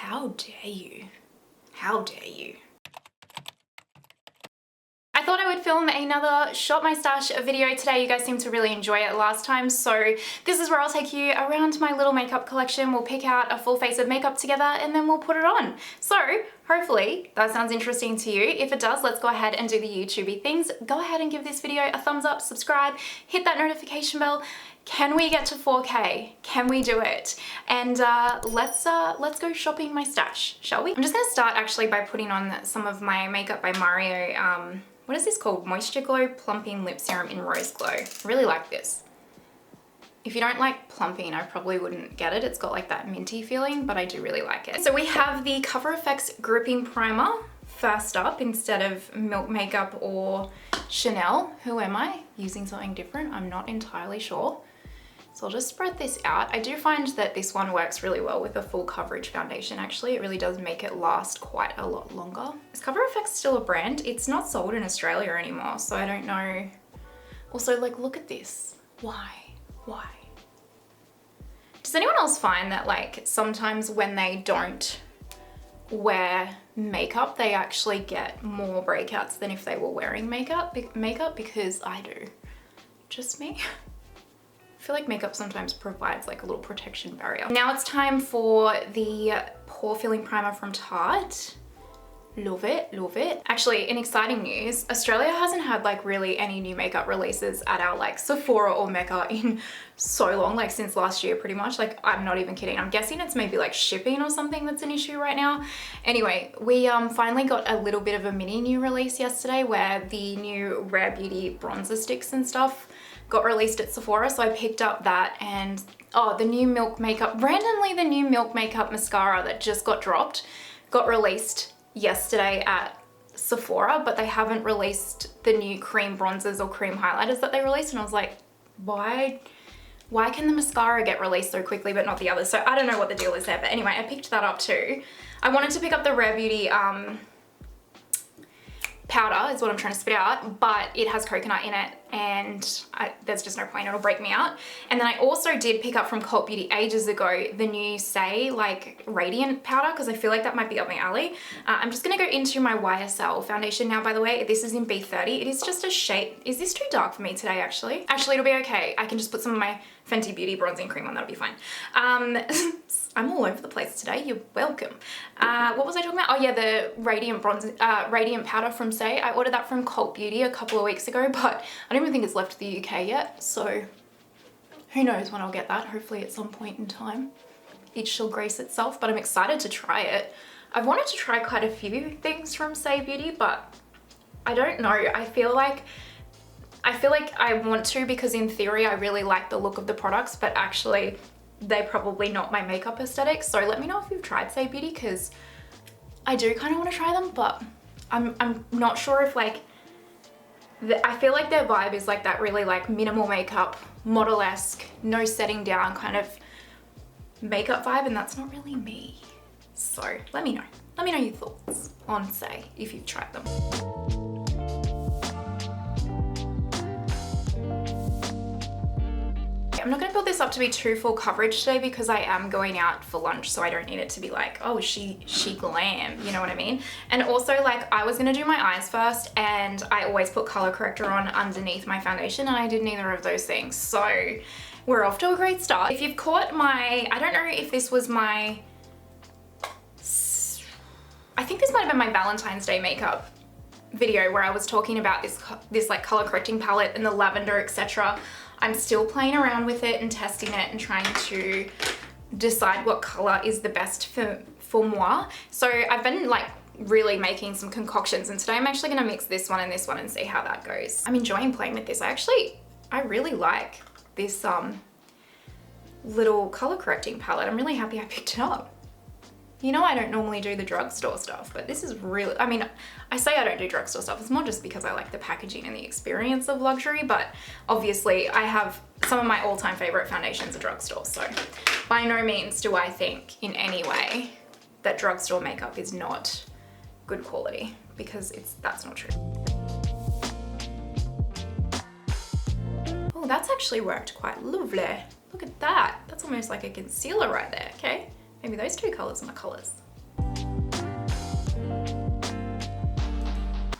How dare you? How dare you? I thought I would film another Shop My Stash video today. You guys seemed to really enjoy it last time, so this is where I'll take you around my little makeup collection. We'll pick out a full face of makeup together and then we'll put it on. So hopefully that sounds interesting to you. If it does, let's go ahead and do the YouTubey things. Go ahead and give this video a thumbs up, subscribe, hit that notification bell. Can we get to 4K? Can we do it? And let's go shopping my stash, shall we? I'm just gonna start actually by putting on some of my makeup by Mario. What is this called? Moisture Glow Plumping Lip Serum in Rose Glow. I really like this. If you don't like plumping, I probably wouldn't get it. It's got like that minty feeling, but I do really like it. So we have the Cover FX Gripping Primer first up instead of Milk Makeup or Chanel. Who am I? Using something different? I'm not entirely sure. So I'll just spread this out. I do find that this one works really well with a full coverage foundation actually. It really does make it last quite a lot longer. Is Cover FX still a brand? It's not sold in Australia anymore, so I don't know. Also, like, look at this. Why? Why? Does anyone else find that like sometimes when they don't wear makeup, they actually get more breakouts than if they were wearing makeup? Because I do. Just me. I feel like makeup sometimes provides like a little protection barrier. Now it's time for the Pore Filling Primer from Tarte. Love it, love it. Actually, in exciting news, Australia hasn't had like really any new makeup releases at our like Sephora or Mecca in so long, like since last year pretty much. Like, I'm not even kidding. I'm guessing it's maybe like shipping or something that's an issue right now. Anyway, we finally got a little bit of a mini new release yesterday where the new Rare Beauty bronzer sticks and stuff got released at Sephora, so I picked up that. And oh, the new Milk Makeup, randomly the new Milk Makeup mascara that just got dropped got released yesterday at Sephora, but they haven't released the new cream bronzers or cream highlighters that they released, and I was like, why can the mascara get released so quickly but not the others? So I don't know what the deal is there, but anyway, I picked that up too. I wanted to pick up the Rare Beauty powder is what I'm trying to spit out, but it has coconut in it and there's just no point, it'll break me out. And then I also did pick up from Cult Beauty ages ago the new Say like Radiant powder, because I feel like that might be up my alley. I'm just gonna go into my YSL foundation now. By the way, this is in B30. It is just a shade. Is this too dark for me today actually? Actually, it'll be okay. I can just put some of my Fenty Beauty bronzing cream on, that'll be fine. I'm all over the place today, you're welcome. What was I talking about? Oh yeah, the Radiant Radiant powder from Say. I ordered that from Cult Beauty a couple of weeks ago, but I don't even think it's left the UK yet, so who knows when I'll get that, hopefully at some point in time. It shall grace itself, but I'm excited to try it. I've wanted to try quite a few things from Say Beauty, but I don't know, I feel like I want to, because in theory I really like the look of the products, but actually they're probably not my makeup aesthetic. So let me know if you've tried Say Beauty, because I do kind of want to try them, but I'm not sure if like, I feel like their vibe is like that really like minimal makeup, model-esque, no setting down kind of makeup vibe, and that's not really me. So let me know. Let me know your thoughts on Say if you've tried them. I'm not gonna build this up to be too full coverage today because I am going out for lunch, so I don't need it to be like, oh, she glam, you know what I mean? And also, like, I was gonna do my eyes first, and I always put color corrector on underneath my foundation, and I did neither of those things. So we're off to a great start. If you've caught my, I don't know if this was my, I think this might have been my Valentine's Day makeup video where I was talking about this like color correcting palette and the lavender, etc. I'm still playing around with it and testing it and trying to decide what color is the best for moi. So I've been like really making some concoctions, and today I'm actually gonna mix this one and see how that goes. I'm enjoying playing with this. I really like this little color correcting palette. I'm really happy I picked it up. You know, I don't normally do the drugstore stuff, but this is really, I mean, I say I don't do drugstore stuff. It's more just because I like the packaging and the experience of luxury, but obviously I have some of my all-time favorite foundations at drugstore. So by no means do I think in any way that drugstore makeup is not good quality, because that's not true. Oh, that's actually worked quite lovely. Look at that. That's almost like a concealer right there, okay? Maybe those two colors are my colors.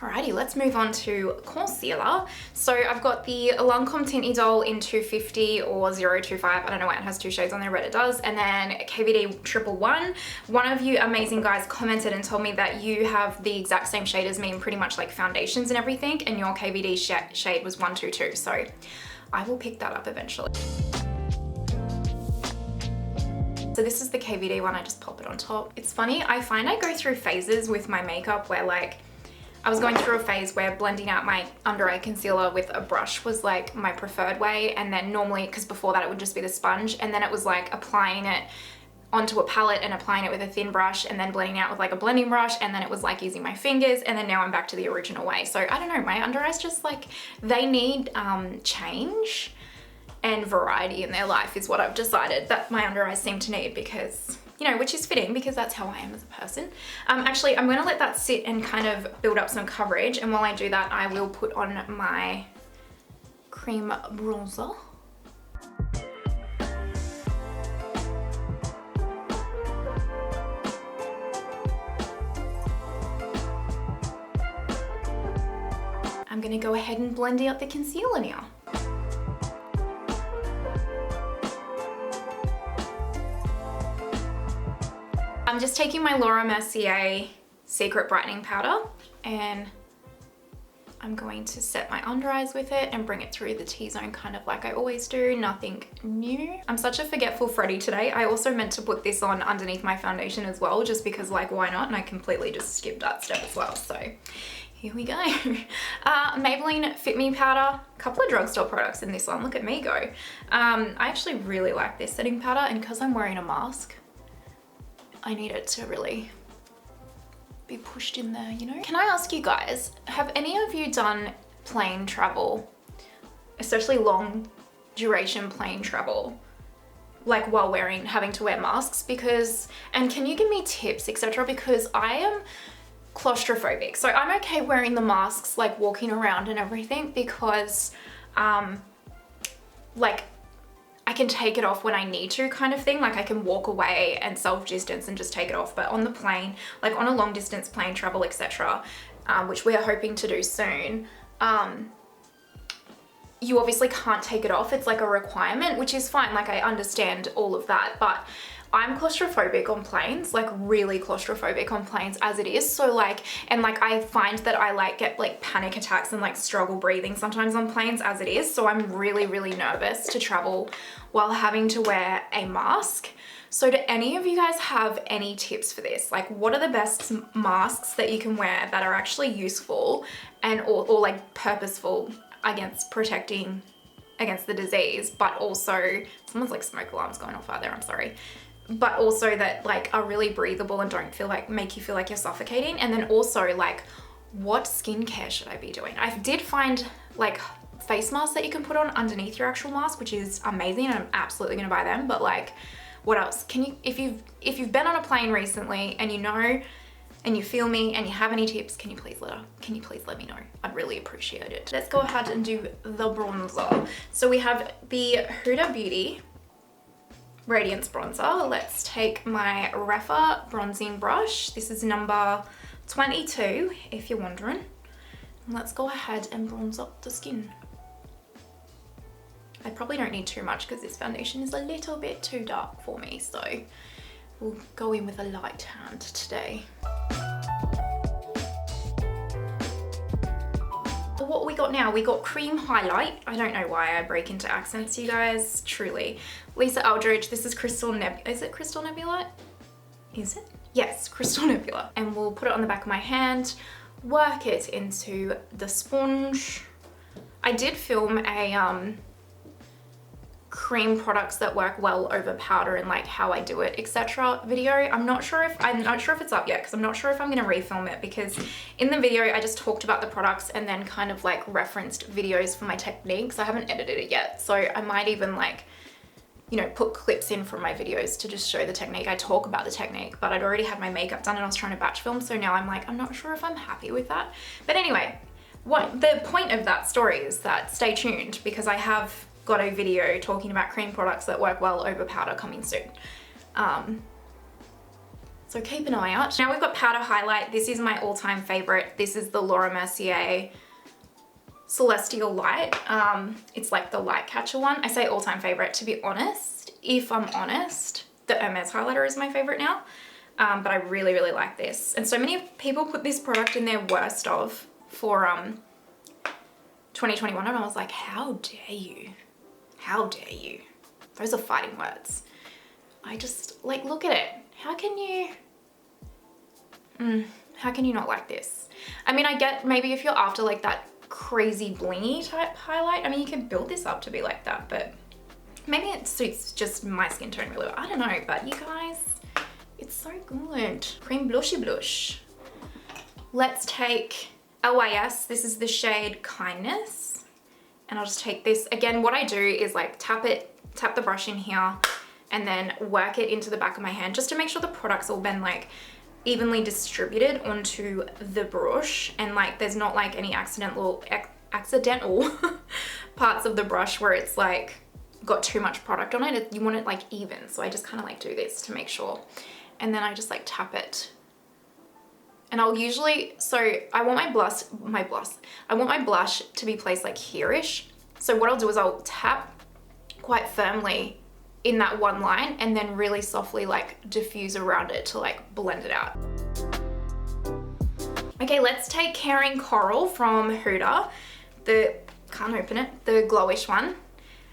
Alrighty, let's move on to concealer. So I've got the Lancome Tint Edole in 250 or 025. I don't know why it has two shades on there, but it does. And then KVD 111. One of you amazing guys commented and told me that you have the exact same shade as me in pretty much like foundations and everything, and your KVD shade was 122. So I will pick that up eventually. So this is the KVD one, I just pop it on top. It's funny, I find I go through phases with my makeup where like, I was going through a phase where blending out my under eye concealer with a brush was like my preferred way, and then normally, because before that it would just be the sponge, and then it was like applying it onto a palette and applying it with a thin brush and then blending out with like a blending brush, and then it was like using my fingers, and then now I'm back to the original way. So I don't know, my under eyes just like, they need change and variety in their life is what I've decided that my under eyes seem to need, because, you know, which is fitting because that's how I am as a person. Actually, I'm gonna let that sit and kind of build up some coverage, and while I do that, I will put on my cream bronzer. I'm gonna go ahead and blend out the concealer now. I'm just taking my Laura Mercier Secret Brightening Powder, and I'm going to set my under eyes with it and bring it through the T-zone kind of like I always do, nothing new. I'm such a forgetful Freddy today. I also meant to put this on underneath my foundation as well, just because like why not, and I completely just skipped that step as well, so here we go. Maybelline Fit Me Powder, a couple of drugstore products in this one, look at me go. I actually really like this setting powder, and because I'm wearing a mask, I need it to really be pushed in there, you know? Can I ask you guys, have any of you done plane travel, especially long duration plane travel, like while having to wear masks? Because, and can you give me tips, etc.? Because I am claustrophobic. So I'm okay wearing the masks, like walking around and everything, because like I can take it off when I need to kind of thing. Like I can walk away and self-distance and just take it off. But on the plane, like on a long distance plane travel, etc., which we are hoping to do soon, you obviously can't take it off. It's like a requirement, which is fine. Like I understand all of that, but I'm claustrophobic on planes, like really claustrophobic on planes as it is. So like, and like I find that I like get like panic attacks and like struggle breathing sometimes on planes as it is. So I'm really, really nervous to travel while having to wear a mask. So do any of you guys have any tips for this? Like what are the best masks that you can wear that are actually useful and or like purposeful against protecting against the disease, but also, someone's like smoke alarms going off out there, I'm sorry. But also that like are really breathable and don't feel like, make you feel like you're suffocating. And then also like, what skincare should I be doing? I did find like face masks that you can put on underneath your actual mask, which is amazing, and I'm absolutely gonna buy them. But like, what else? Can you, if you've been on a plane recently and you know, and you feel me and you have any tips, can you please let me know? I'd really appreciate it. Let's go ahead and do the bronzer. So we have the Huda Beauty Radiance Bronzer. Let's take my Rapha bronzing brush. This is number 22, if you're wondering. Let's go ahead and bronze up the skin. I probably don't need too much because this foundation is a little bit too dark for me, so we'll go in with a light hand today. What we got now, we got cream highlight. I don't know why I break into accents, you guys, truly. Lisa Eldridge, this is Crystal Nebula. Is it Crystal Nebula? Is it? Yes, Crystal Nebula. And we'll put it on the back of my hand, work it into the sponge. I did film a cream products that work well over powder and like how I do it, etc. video. I'm not sure if it's up yet, because I'm not sure if I'm going to refilm it, because in the video I just talked about the products and then kind of like referenced videos for my techniques. I haven't edited it yet, so I might even like, you know, put clips in from my videos to just show the technique. I talk about the technique, but I'd already had my makeup done and I was trying to batch film, so now I'm like, I'm not sure if I'm happy with that. But anyway, what the point of that story is that stay tuned, because I have got a video talking about cream products that work well over powder coming soon. So keep an eye out. Now we've got powder highlight. This is my all-time favorite. This is the Laura Mercier Celestial Light. It's like the light catcher one. I say all-time favorite, to be honest. If I'm honest, the Hermes highlighter is my favorite now. But I really, really like this. And so many people put this product in their worst of for 2021, and I was like, how dare you? How dare you? Those are fighting words. I just, like, look at it. How can you not like this? I mean, I get maybe if you're after like that crazy blingy type highlight, I mean, you can build this up to be like that, but maybe it suits just my skin tone really well. I don't know, but you guys, it's so good. Cream blushy blush. Let's take LYS. This is the shade Kindness. And I'll just take this. Again, what I do is like tap the brush in here and then work it into the back of my hand just to make sure the product's all been like evenly distributed onto the brush, and like there's not like any accidental parts of the brush where it's like got too much product on it. You want it like even. So I just kind of like do this to make sure. And then I just like tap it. And I'll usually, so I want my blush to be placed like here-ish. So what I'll do is I'll tap quite firmly in that one line and then really softly like diffuse around it to like blend it out. Okay, let's take Caring Coral from Huda. Can't open it, the Glowish one.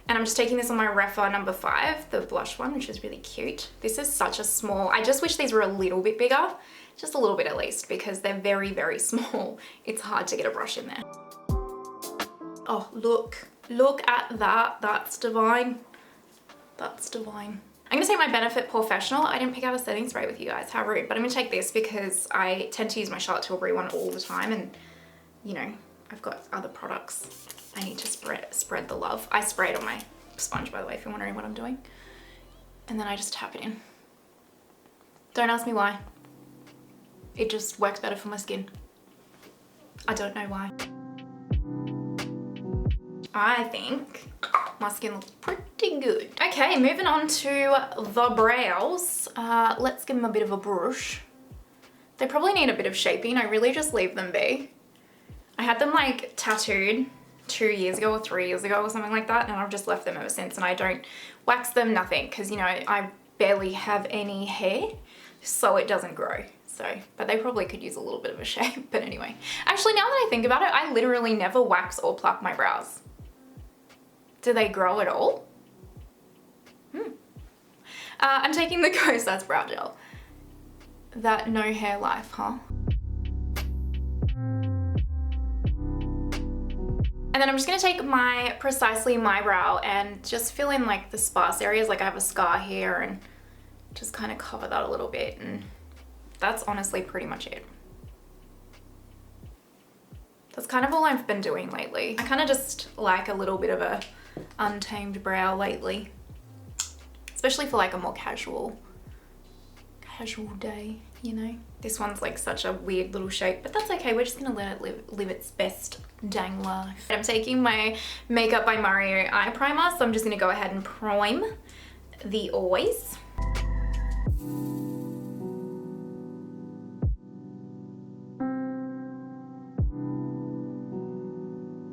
And I'm just taking this on my Refa number 5, the blush one, which is really cute. This is such a small, I just wish these were a little bit bigger, just a little bit at least, because they're very, very small. It's hard to get a brush in there. Oh, look at that, that's divine. That's divine. I'm gonna take my Benefit Porefessional. I didn't pick out a setting spray with you guys, how rude, but I'm gonna take this because I tend to use my Charlotte Tilbury one all the time, and you know, I've got other products. I need to spread the love. I spray it on my sponge, by the way, if you're wondering what I'm doing. And then I just tap it in. Don't ask me why. It just works better for my skin. I don't know why. I think my skin looks pretty good. Okay, moving on to the brows. Let's give them a bit of a brush. They probably need a bit of shaping. I really just leave them be. I had them like tattooed 2 years ago or 3 years ago or something like that, and I've just left them ever since, and I don't wax them, nothing, because you know, I barely have any hair, so it doesn't grow. So, but they probably could use a little bit of a shape, but anyway. Actually, now that I think about it, I literally never wax or pluck my brows. Do they grow at all? I'm taking the Kosas Brow Gel. That no hair life, huh? And then I'm just gonna take my Precisely My Brow and just fill in like the sparse areas, like I have a scar here, and just kind of cover that a little bit, and that's honestly pretty much it. That's kind of all I've been doing lately. I kind of just like a little bit of a untamed brow lately, especially for like a more casual day, you know. This one's like such a weird little shape, but that's okay. We're just gonna let it live its best dang life. I'm taking my Makeup by Mario eye primer, so I'm just gonna go ahead and prime the Always.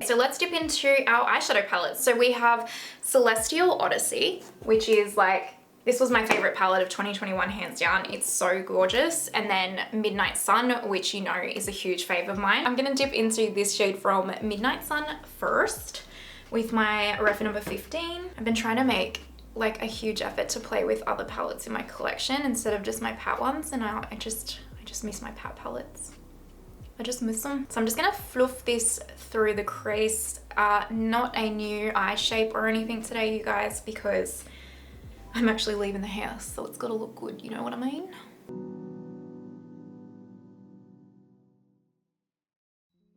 So let's dip into our eyeshadow palettes. So we have Celestial Odyssey, which is like, this was my favorite palette of 2021, hands down. It's so gorgeous. And then Midnight Sun, which you know is a huge fave of mine. I'm gonna dip into this shade from Midnight Sun first with my Refa number 15. I've been trying to make like a huge effort to play with other palettes in my collection instead of just my pat ones, and I just miss my pat palettes. I just miss them. So I'm just gonna fluff this through the crease. Not a new eye shape or anything today, you guys, because I'm actually leaving the house, so it's gotta look good, you know what I mean?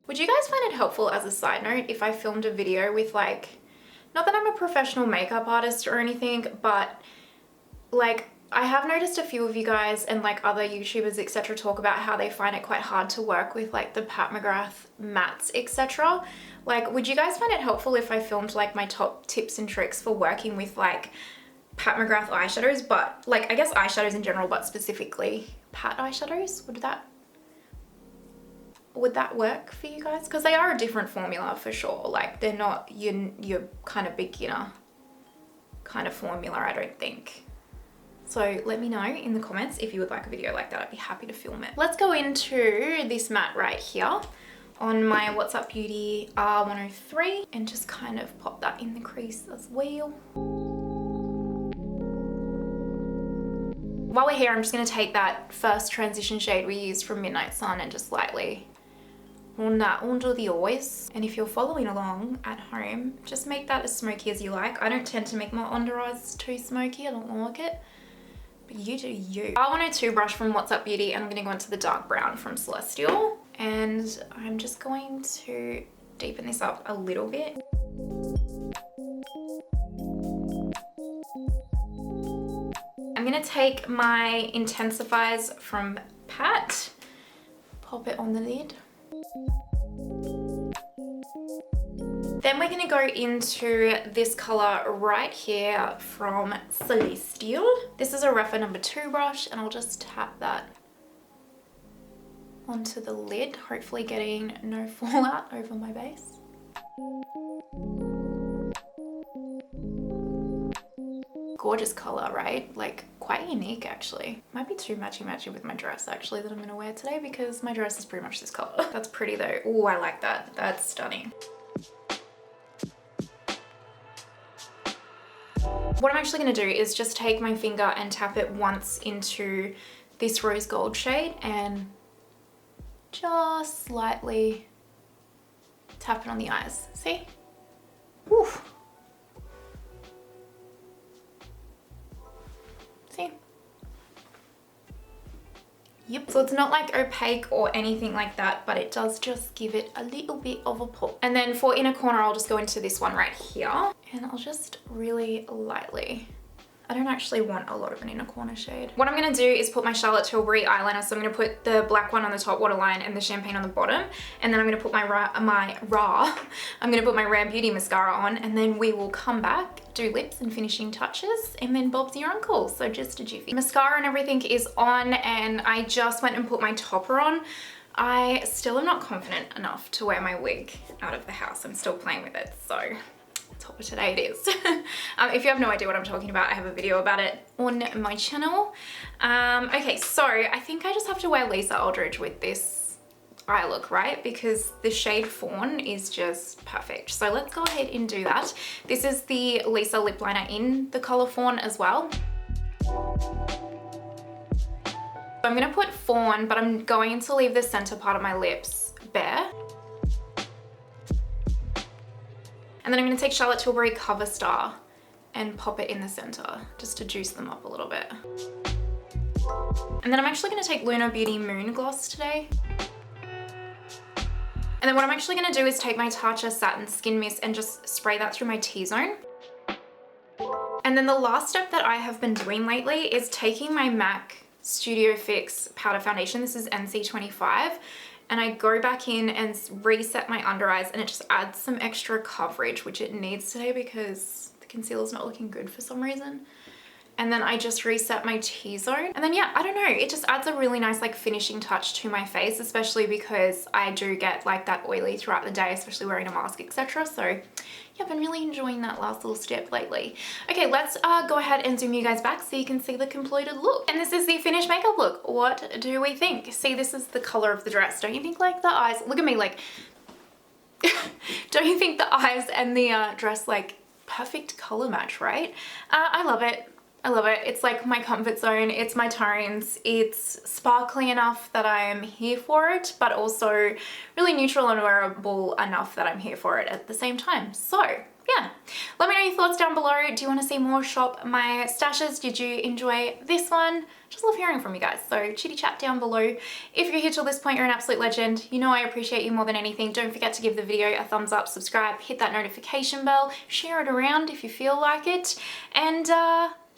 Would you guys find it helpful, as a side note, if I filmed a video with like, not that I'm a professional makeup artist or anything, but like, I have noticed a few of you guys and like other YouTubers, etc., talk about how they find it quite hard to work with like the Pat McGrath mattes, etc. Like, would you guys find it helpful if I filmed like my top tips and tricks for working with like Pat McGrath eyeshadows, but like I guess eyeshadows in general, but specifically Pat eyeshadows. Would that work for you guys? Because they are a different formula for sure. Like they're not your kind of beginner kind of formula, I don't think. So let me know in the comments if you would like a video like that. I'd be happy to film it. Let's go into this matte right here on my What's Up Beauty R103 and just kind of pop that in the crease as well. While we're here, I'm just going to take that first transition shade we used from Midnight Sun and just lightly run that under the eyes. And if you're following along at home, just make that as smoky as you like. I don't tend to make my under eyes too smoky. I don't like it. But you do you. R102 brush from What's Up Beauty, and I'm going to go into the dark brown from Celestial. And I'm just going to deepen this up a little bit. I'm going to take my intensifiers from Pat, pop it on the lid. Then we're going to go into this color right here from Celestial. This is a Refa number 2 brush, and I'll just tap that onto the lid, hopefully getting no fallout over my base. Gorgeous color, right? Like quite unique actually. Might be too matchy with my dress actually that I'm gonna wear today, because my dress is pretty much this color. That's pretty though. Oh, I like that. That's stunning. What I'm actually gonna do is just take my finger and tap it once into this rose gold shade and just slightly tap it on the eyes. See? Woo. See? Yep. So it's not like opaque or anything like that, but it does just give it a little bit of a pop. And then for inner corner, I'll just go into this one right here, and I'll just really lightly, I don't actually want a lot of an inner corner shade. What I'm gonna do is put my Charlotte Tilbury eyeliner. So I'm gonna put the black one on the top waterline and the champagne on the bottom. And then I'm gonna put my Rare Beauty mascara on, and then we will come back, do lips and finishing touches, and then Bob's your uncle. So just a jiffy. Mascara and everything is on, and I just went and put my topper on. I still am not confident enough to wear my wig out of the house. I'm still playing with it, so topper today it is. If you have no idea what I'm talking about, I have a video about it on my channel. Okay, so I think I just have to wear Lisa Eldridge with this eye look, right? Because the shade Fawn is just perfect. So let's go ahead and do that. This is the Lisa lip liner in the color Fawn as well. So I'm gonna put Fawn, but I'm going to leave the center part of my lips bare. And then I'm gonna take Charlotte Tilbury Cover Star and pop it in the center, just to juice them up a little bit. And then I'm actually gonna take Lunar Beauty Moon Gloss today. And then what I'm actually gonna do is take my Tarte Satin Skin Mist and just spray that through my T-zone. And then the last step that I have been doing lately is taking my MAC Studio Fix Powder Foundation. This is NC25. And I go back in and reset my under eyes, and it just adds some extra coverage, which it needs today because the concealer's not looking good for some reason. And then I just reset my T-zone. And then yeah, I don't know, it just adds a really nice like finishing touch to my face, especially because I do get like that oily throughout the day, especially wearing a mask, etc. So yeah, I've been really enjoying that last little step lately. Okay, let's go ahead and zoom you guys back so you can see the completed look. And this is the finished makeup look. What do we think? See, this is the color of the dress. Don't you think like the eyes, look at me like, don't you think the eyes and the dress like perfect color match, right? I love it. I love it. It's like my comfort zone. It's my tones. It's sparkly enough that I am here for it, but also really neutral and wearable enough that I'm here for it at the same time. So yeah, let me know your thoughts down below. Do you want to see more shop my stashes? Did you enjoy this one? Just love hearing from you guys. So chitty chat down below. If you're here till this point, you're an absolute legend. You know I appreciate you more than anything. Don't forget to give the video a thumbs up, subscribe, hit that notification bell, share it around if you feel like it. And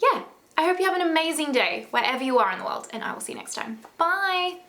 yeah, I hope you have an amazing day wherever you are in the world, and I will see you next time. Bye.